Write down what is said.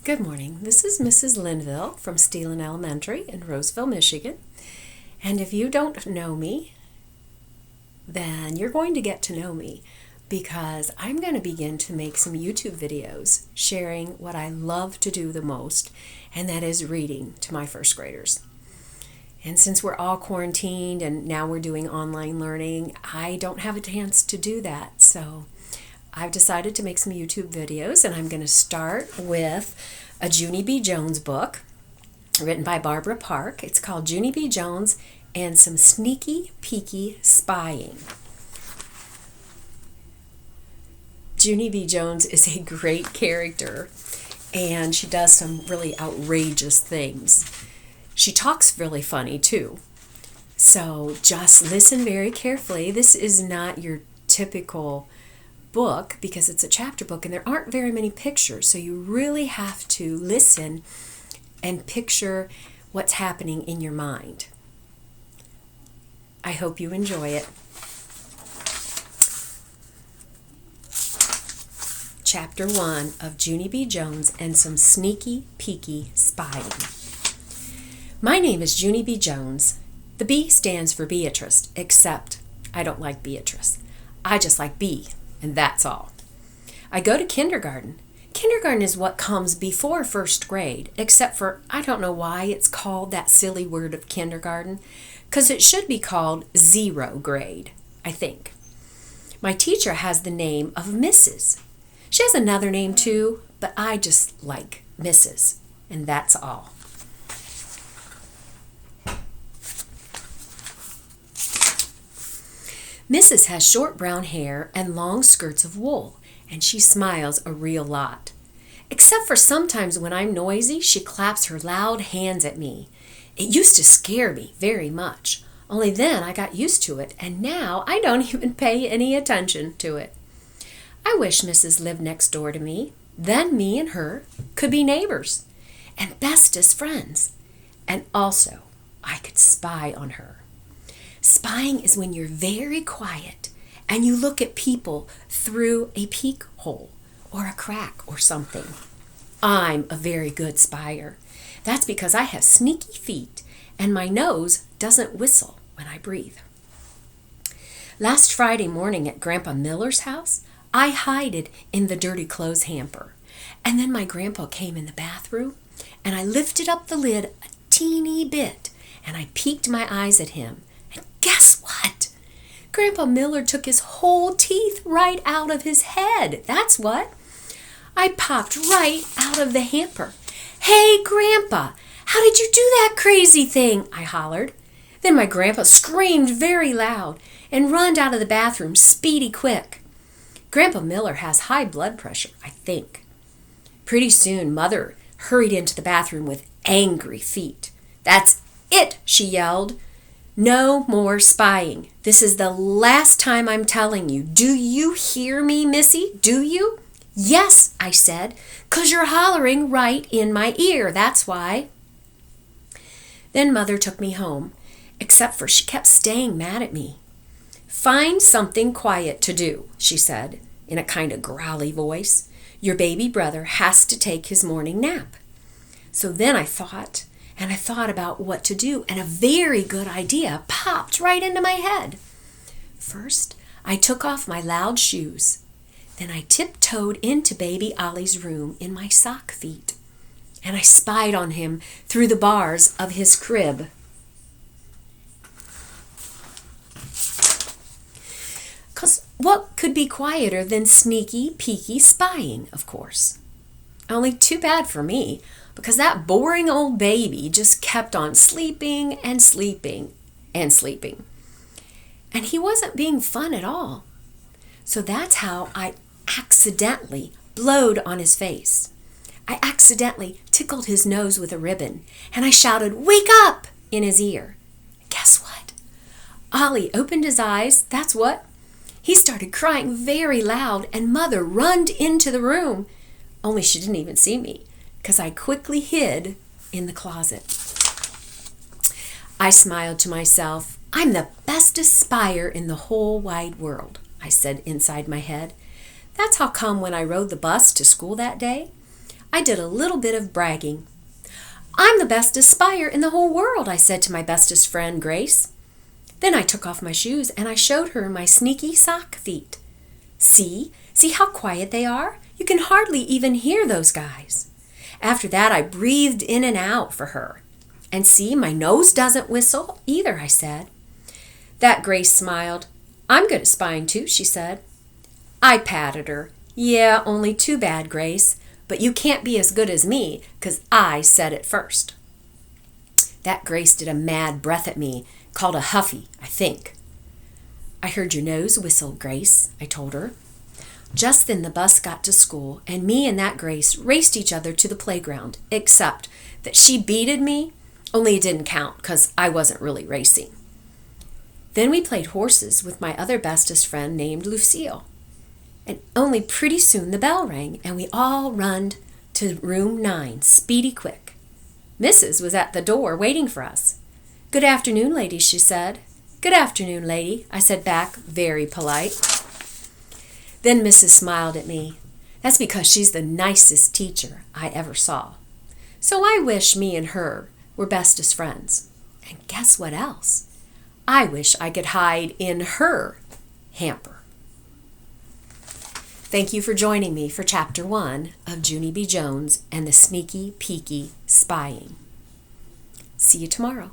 Good morning. This is Mrs. Linville from Steel Elementary in Roseville, Michigan. And if you don't know me, then you're going to get to know me because I'm going to begin to make some YouTube videos sharing what I love to do the most, and that is reading to my first graders. And since we're all quarantined and now we're doing online learning, I don't have a chance to do that. So I've decided to make some YouTube videos, and I'm going to start with a Junie B Jones book written by Barbara Park. It's called Junie B Jones and Some Sneaky Peeky Spying. Junie B Jones is a great character, and she does some really outrageous things. She talks really funny too. So just listen very carefully. This is not your typical book because it's a chapter book and there aren't very many pictures, so you really have to listen and picture what's happening in your mind. I hope you enjoy it. Chapter 1 of Junie B Jones and Some Sneaky Peeky Spying. My name is Junie B Jones. The B stands for Beatrice, except I don't like Beatrice. I just like B. And that's all. I go to kindergarten. Kindergarten is what comes before first grade, except for I don't know why it's called that silly word of kindergarten, because it should be called 0 grade, I think. My teacher has the name of Mrs. She has another name too, but I just like Mrs. And that's all. Mrs. has short brown hair and long skirts of wool, and she smiles a real lot. Except for sometimes when I'm noisy, she claps her loud hands at me. It used to scare me very much, only then I got used to it, and now I don't even pay any attention to it. I wish Mrs. lived next door to me. Then me and her could be neighbors and bestest friends, and also I could spy on her. Spying is when you're very quiet and you look at people through a peek hole or a crack or something. I'm a very good spyer. That's because I have sneaky feet and my nose doesn't whistle when I breathe. Last Friday morning at Grandpa Miller's house, I hid in the dirty clothes hamper. And then my grandpa came in the bathroom and I lifted up the lid a teeny bit and I peeked my eyes at him. And guess what? Grandpa Miller took his whole teeth right out of his head. That's what. I popped right out of the hamper. "Hey, Grandpa, how did you do that crazy thing?" I hollered. Then my grandpa screamed very loud and runned out of the bathroom speedy quick. Grandpa Miller has high blood pressure, I think. Pretty soon, Mother hurried into the bathroom with angry feet. "That's it," she yelled. "No more spying. This is the last time I'm telling you. Do you hear me, Missy? Do you?" "Yes," I said, "'cause you're hollering right in my ear. That's why." Then Mother took me home, except for she kept staying mad at me. "Find something quiet to do," she said in a kind of growly voice. "Your baby brother has to take his morning nap." So then I thought about what to do, and a very good idea popped right into my head. First, I took off my loud shoes. Then I tiptoed into baby Ollie's room in my sock feet, and I spied on him through the bars of his crib. Because what could be quieter than sneaky, peeky spying, of course? Only too bad for me, because that boring old baby just kept on sleeping and sleeping and sleeping. And he wasn't being fun at all. So that's how I accidentally blowed on his face. I accidentally tickled his nose with a ribbon, and I shouted, "Wake up!" in his ear. Guess what? Ollie opened his eyes, that's what. He started crying very loud, and Mother runned into the room. Only she didn't even see me, because I quickly hid in the closet. I smiled to myself. "I'm the bestest spyer in the whole wide world," I said inside my head. That's how come when I rode the bus to school that day, I did a little bit of bragging. "I'm the bestest spyer in the whole world," I said to my bestest friend, Grace. Then I took off my shoes and I showed her my sneaky sock feet. See how quiet they are? You can hardly even hear those guys. After that, I breathed in and out for her. "And see, my nose doesn't whistle either," I said. That Grace smiled. "I'm good at spying too," she said. I patted her. "Yeah, only too bad, Grace. But you can't be as good as me, 'cause I said it first." That Grace did a mad breath at me, called a huffy, I think. "I heard your nose whistle, Grace," I told her. Just then the bus got to school, and me and that Grace raced each other to the playground, except that she beated me, only it didn't count, 'cause I wasn't really racing. Then we played horses with my other bestest friend named Lucille. And only pretty soon the bell rang, and we all runned to room 9, speedy quick. Mrs. was at the door waiting for us. "Good afternoon, lady," she said. "Good afternoon, lady," I said back, very polite. Then Mrs. smiled at me. That's because she's the nicest teacher I ever saw. So I wish me and her were bestest friends. And guess what else? I wish I could hide in her hamper. Thank you for joining me for Chapter 1 of Junie B Jones and the Sneaky Peeky Spying. See you tomorrow.